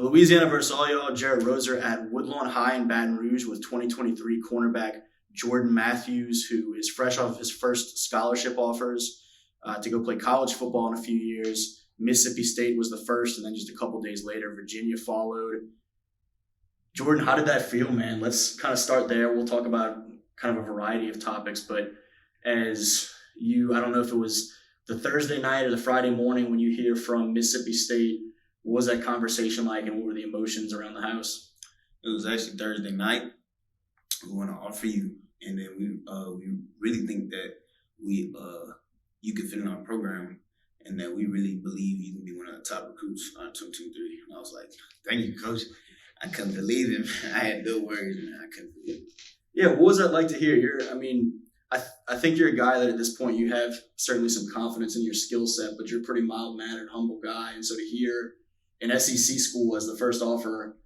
The Louisiana versus all y'all, Jared Roser at Woodlawn High in Baton Rouge with 2023 cornerback Jordan Matthews, who is fresh off his first scholarship offers to go play college football in a few years. Mississippi State was the first, and then just a couple days later, Virginia followed. Jordan, how did that feel, man? Let's kind of start there. We'll talk about kind of a variety of topics, but as you, I don't know if it was the Thursday night or the Friday morning when you hear from Mississippi State, what was that conversation like, and what were the emotions around the house? It was actually Thursday night. We want to offer you, and then we really think that you could fit in our program, and that we really believe you can be one of the top recruits on 2023. And I was like, thank you, coach. I couldn't believe him. I had no words, man. I couldn't believe it. Yeah, what was that like to hear? I think you're a guy that at this point you have certainly some confidence in your skill set, but you're a pretty mild-mannered, humble guy. And so to hear an SEC school as the first offer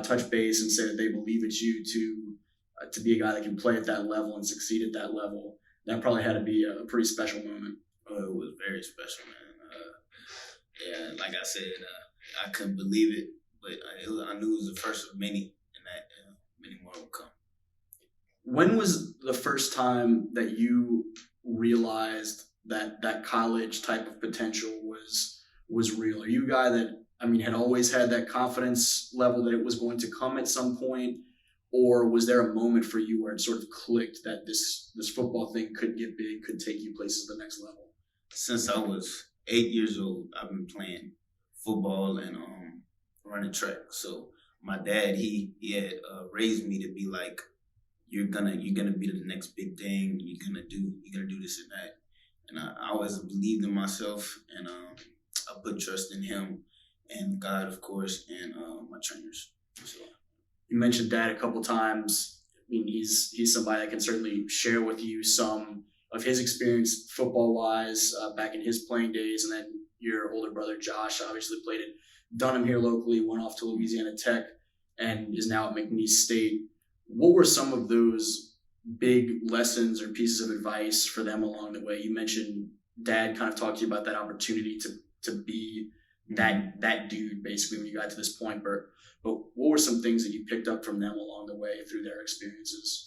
touch base and say that they believe it's you to be a guy that can play at that level and succeed at that level, that probably had to be a pretty special moment. Oh, it was very special, man. Yeah, like I said, I couldn't believe it, but I knew it was the first of many, and that many more will come. When was the first time that you realized that college type of potential was real? Are you a guy that, had always had that confidence level that it was going to come at some point? Or was there a moment for you where it sort of clicked that this football thing could get big, could take you places to the next level? Since I was 8 years old, I've been playing football and running track. So my dad, he had raised me to be like, you're gonna be the next big thing. You're gonna do this and that. And I always believed in myself, and I put trust in him and God, of course, and my trainers. So. You mentioned Dad a couple times. He's somebody that can certainly share with you some of his experience football-wise back in his playing days, and then your older brother Josh obviously played at Dunham here locally, went off to Louisiana Tech, and is now at McNeese State. What were some of those big lessons or pieces of advice for them along the way? You mentioned Dad kind of talked to you about that opportunity to be that dude basically when you got to this point, but what were some things that you picked up from them along the way through their experiences?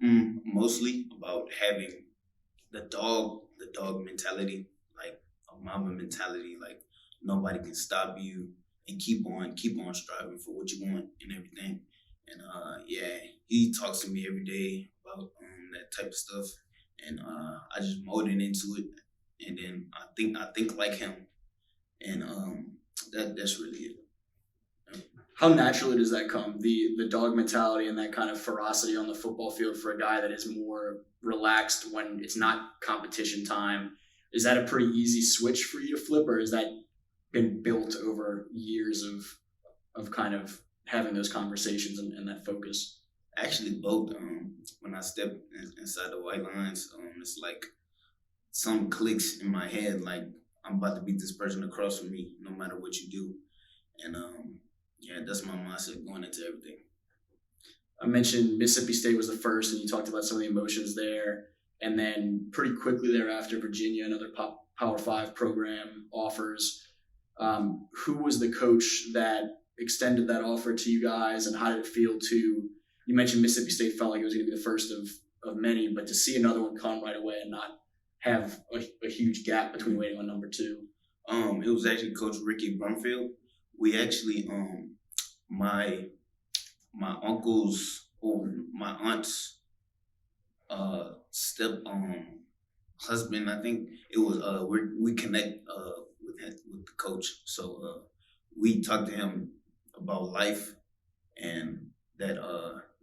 Mostly about having the dog mentality, like a mama mentality, like nobody can stop you, and keep on striving for what you want and everything. And he talks to me every day about that type of stuff, and I just molded into it, and then I think like him, and that's really it. How naturally does that come? The dog mentality and that kind of ferocity on the football field for a guy that is more relaxed when it's not competition time. Is that a pretty easy switch for you to flip, or has that been built over years of kind of having those conversations and that focus? Actually, both. When I step inside the white lines, it's like some clicks in my head, like I'm about to beat this person across from me, no matter what you do. And that's my mindset going into everything. I mentioned Mississippi State was the first, and you talked about some of the emotions there. And then pretty quickly thereafter, Virginia, another Power 5 program, offers. Who was the coach that extended that offer to you guys, and how did it feel you mentioned Mississippi State felt like it was going to be the first of many, but to see another one come right away and not have a huge gap between waiting on number two? It was actually Coach Ricky Brumfield. We actually, my uncle's or my aunt's husband, I think it was, we connect with the coach. So we talked to him about life, and that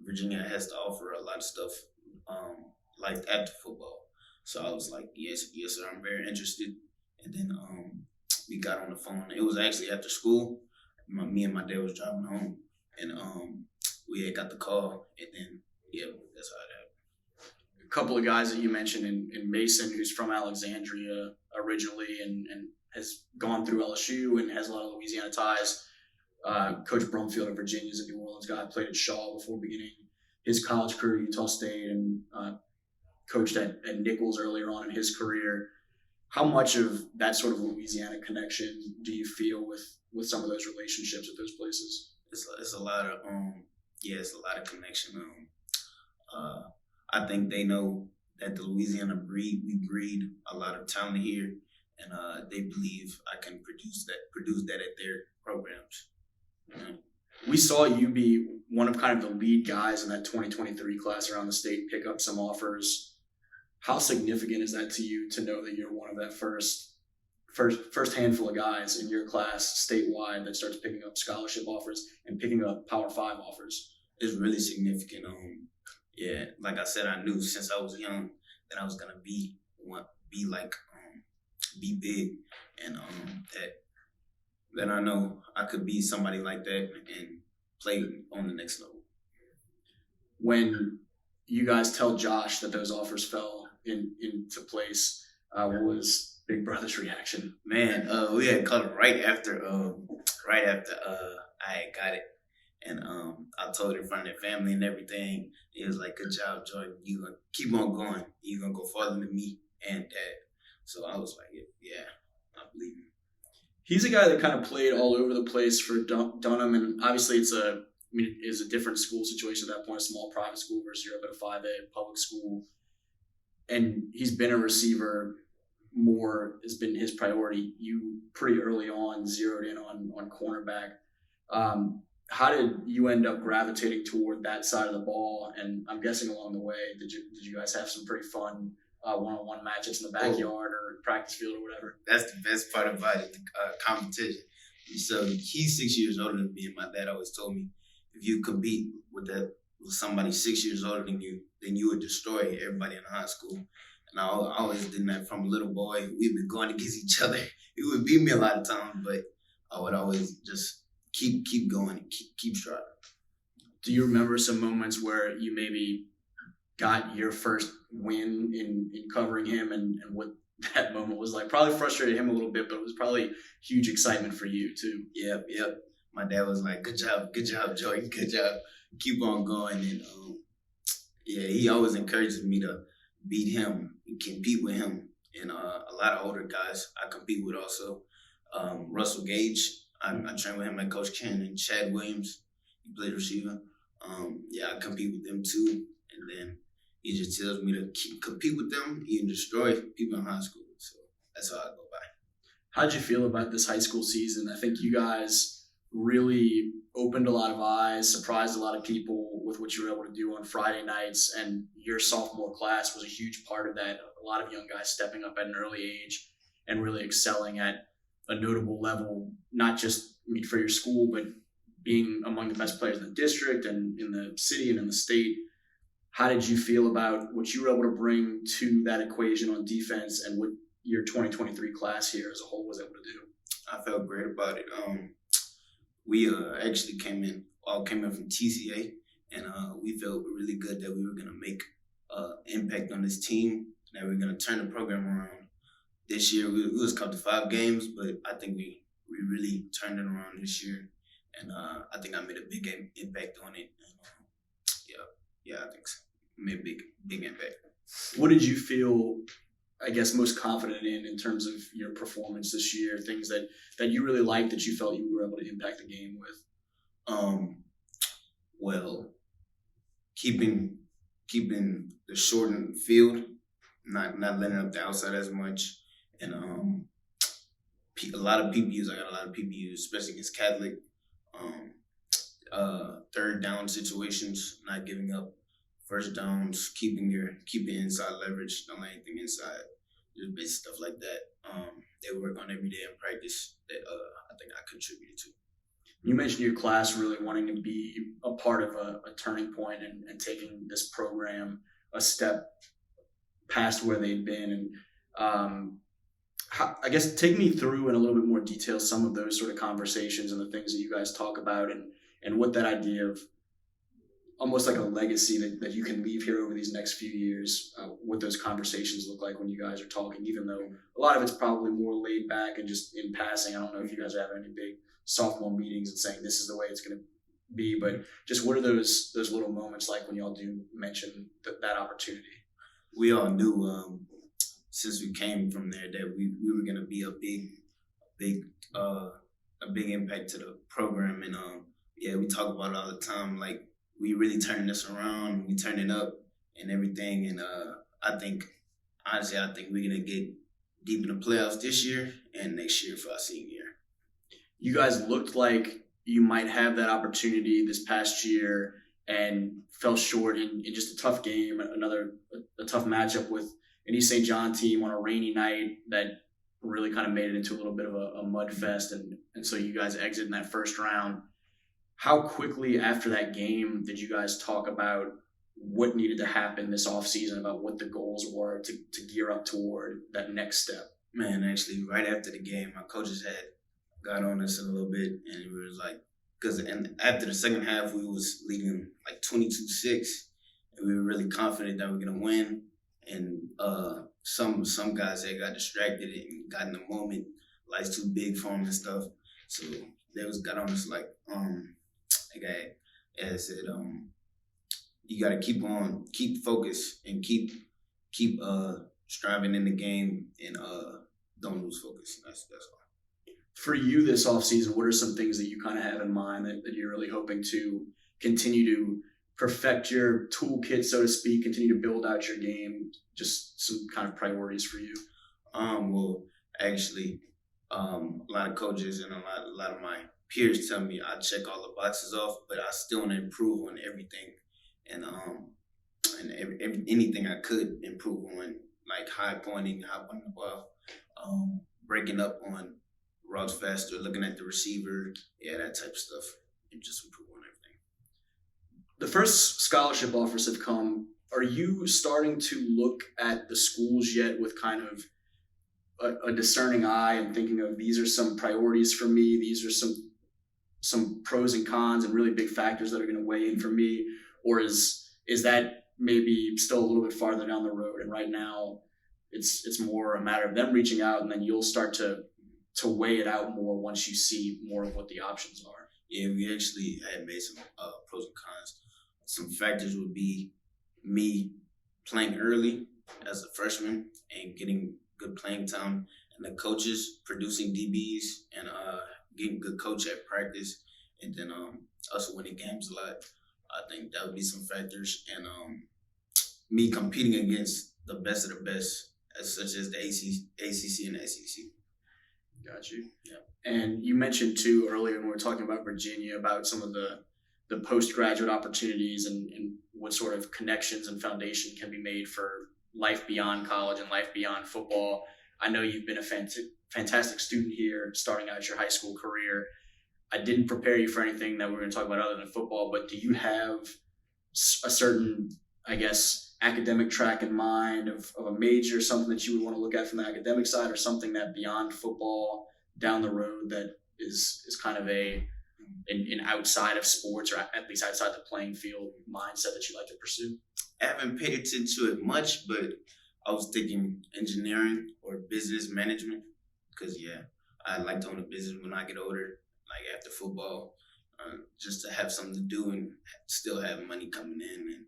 Virginia has to offer a lot of stuff, life after football. So I was like, yes, sir, I'm very interested. And then we got on the phone. It was actually after school. Me and my dad was driving home, and we had got the call, and then, that's how it happened. A couple of guys that you mentioned in Mason, who's from Alexandria originally and has gone through LSU and has a lot of Louisiana ties. Coach Brumfield of Virginia is a New Orleans guy, played at Shaw before beginning his college career at Utah State, and coached at Nichols earlier on in his career. How much of that sort of Louisiana connection do you feel with with some of those relationships with those places? It's a lot of it's a lot of connection. I think they know that the Louisiana we breed a lot of talent here, and they believe I can produce that at their programs. You know? We saw you be one of kind of the lead guys in that 2023 class around the state, pick up some offers. How significant is that to you to know that you're one of that first handful of guys in your class statewide that starts picking up scholarship offers and picking up Power 5 offers? It's really significant. Like I said, I knew since I was young that I was gonna be big, and that I know I could be somebody like that and play on the next level. When you guys tell Josh that those offers fell into place, what was Big Brother's reaction? Man, we had called right after I had got it, and I told it in front of their family and everything. He was like, "Good job, Jordan. You gonna keep on going. You gonna go farther than me and Dad." So I was like, "Yeah, I believe him." He's a guy that kind of played all over the place for Dunham, and obviously it's a different school situation at that point, a small private school versus you're up at a 5A public school. And he's been a receiver more, has been his priority. You pretty early on zeroed in on cornerback. How did you end up gravitating toward that side of the ball? And I'm guessing along the way, did you guys have some pretty fun one-on-one matchups in the backyard or practice field or whatever? That's the best part about it, the competition. So he's 6 years older than me, and my dad always told me, if you compete with somebody 6 years older than you, then you would destroy everybody in high school. And I always did that from a little boy. We'd been going against each other. He would beat me a lot of times, but I would always just keep going, keep striving. Do you remember some moments where you maybe got your first win in covering him and what that moment was like? Probably frustrated him a little bit, but it was probably huge excitement for you too. Yep. My dad was like, good job, Jordan, good job. Keep on going. And he always encourages me to beat him and compete with him. And a lot of older guys I compete with also. Russell Gage, I train with him at Coach Ken, and Chad Williams, he played receiver. I compete with them too. And then he just tells me to compete with them and destroy people in high school. So that's how I go by. How'd you feel about this high school season? I think you guys really opened a lot of eyes, surprised a lot of people with what you were able to do on Friday nights, and your sophomore class was a huge part of that. A lot of young guys stepping up at an early age and really excelling at a notable level, not just for your school, but being among the best players in the district and in the city and in the state. How did you feel about what you were able to bring to that equation on defense and what your 2023 class here as a whole was able to do? I felt great about it. We actually came in from TCA, and we felt really good that we were going to make impact on this team, that we were going to turn the program around. This year, we was cut to 5 games, but I think we really turned it around this year, and I think I made a big impact on it. And, I think so. Made a big impact. What did you feel, I guess, most confident in terms of your performance this year? Things that you really liked that you felt you were able to impact the game with? Well, keeping the shortened field, not letting up the outside as much, and a lot of PBUs. I got a lot of PBUs, especially against Catholic. Third down situations, not giving up first downs, keeping inside leverage, don't let anything inside, just basic stuff like that. They work on every day in practice that I think I contributed to. You mentioned your class really wanting to be a part of a turning point and taking this program a step past where they'd been. And I guess take me through in a little bit more detail some of those sort of conversations and the things that you guys talk about and what that idea of almost like a legacy that you can leave here over these next few years, what those conversations look like when you guys are talking, even though a lot of it's probably more laid back and just in passing. I don't know if you guys are having any big sophomore meetings and saying this is the way it's going to be, but just what are those little moments like when y'all do mention that opportunity? We all knew since we came from there that we were going to be a big a big impact to the program. And yeah, we talk about it all the time. Like, we really turning this around, we turning up and everything. And I think, honestly, we're gonna get deep in the playoffs this year and next year for our senior year. You guys looked like you might have that opportunity this past year and fell short in just a tough game, a tough matchup with an East St. John team on a rainy night that really kind of made it into a little bit of a mud fest, and so you guys exit in that first round. How quickly after that game did you guys talk about what needed to happen this offseason, about what the goals were to gear up toward that next step? Man, actually, right after the game, my coaches had got on us a little bit, and we was like, and after the second half, we was leading like 22-6, and we were really confident that we were gonna win. And some guys had got distracted and got in the moment, life's too big for them and stuff. So they got on us like I said, you gotta keep focused and keep striving in the game, and don't lose focus. That's all. For you this offseason, what are some things that you kind of have in mind that you're really hoping to continue to perfect your toolkit, so to speak, continue to build out your game? Just some kind of priorities for you. Well, actually, a lot of coaches and a lot of my peers tell me I check all the boxes off, but I still want to improve on everything, and anything I could improve on, like high pointing the ball, breaking up on routes faster, looking at the receiver, that type of stuff, and just improve on everything. The first scholarship offers have come. Are you starting to look at the schools yet with kind of a discerning eye and thinking of, these are some priorities for me, these are some pros and cons and really big factors that are going to weigh in for me? Or is that maybe still a little bit farther down the road, and right now it's more a matter of them reaching out, and then you'll start to weigh it out more once you see more of what the options are? Yeah, we actually had made some pros and cons. Some factors would be me playing early as a freshman and getting good playing time, and the coaches producing DBs and getting good coach at practice, and then us winning games a lot. I think that would be some factors, and me competing against the best of the best, such as the ACC and the SEC. Got you. Yeah. And you mentioned too earlier when we were talking about Virginia, about some of the postgraduate opportunities and what sort of connections and foundation can be made for life beyond college and life beyond football. I know you've been a fantastic student here starting out your high school career. I didn't prepare you for anything that we're going to talk about other than football, but do you have a certain, I guess, academic track in mind of a major, something that you would want to look at from the academic side, or something that beyond football down the road that is kind of an outside of sports, or at least outside the playing field mindset that you like to pursue? I haven't paid attention to it much, but I was thinking engineering or business management, because I'd like to own a business when I get older, like after football, just to have something to do and still have money coming in. And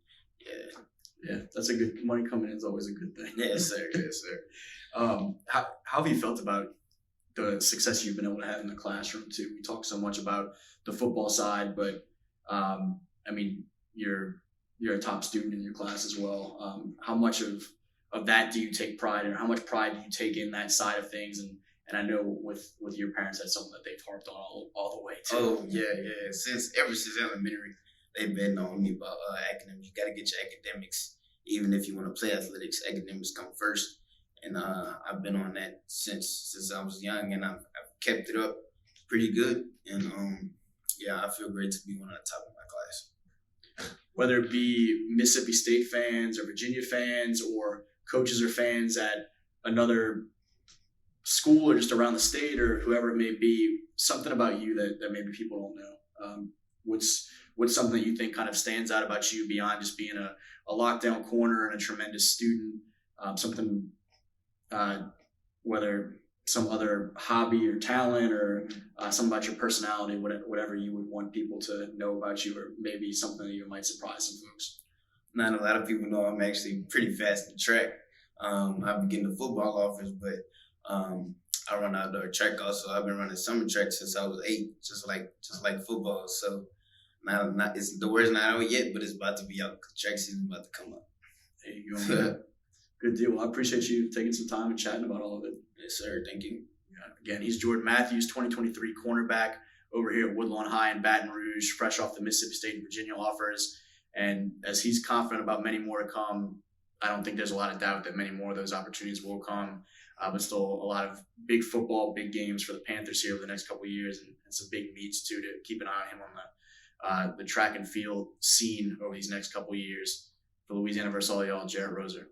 yeah, that's a good, money coming in is always a good thing. Yes, sir. Yes, sir. How have you felt about the success you've been able to have in the classroom too? We talk so much about the football side, but I mean, you're a top student in your class as well. How much of that do you take pride in, or how much pride do you take in that side of things? And I know with your parents, that's something that they've harped on all the way too. Oh yeah. Ever since elementary, they've been on me about academics. You got to get your academics, even if you want to play athletics. Academics come first, and I've been on that since I was young, and I've kept it up pretty good. And I feel great to be one of the top of my class. Whether it be Mississippi State fans or Virginia fans or coaches or fans at another school or just around the state or whoever it may be, something about you that maybe people don't know. What's something that you think kind of stands out about you beyond just being a lockdown corner and a tremendous student? Something, whether some other hobby or talent or something about your personality, whatever you would want people to know about you, or maybe something that you might surprise some folks. Not a lot of people know I'm actually pretty fast in track. I've been getting the football offers, but I run outdoor track also. I've been running summer track since I was 8, just like football. So not it's the word's not out yet, but it's about to be out. Track season's about to come up. There you go, man. Good deal. Well, I appreciate you taking some time and chatting about all of it. Yes, sir. Thank you. Again, he's Jordan Matthews, 2023 cornerback over here at Woodlawn High in Baton Rouge, fresh off the Mississippi State and Virginia offers. And as he's confident about many more to come, I don't think there's a lot of doubt that many more of those opportunities will come. But still a lot of big football, big games for the Panthers here over the next couple of years, and some big meets too to keep an eye on him on the track and field scene over these next couple of years. For Louisiana versus all y'all, Jarrett Roser.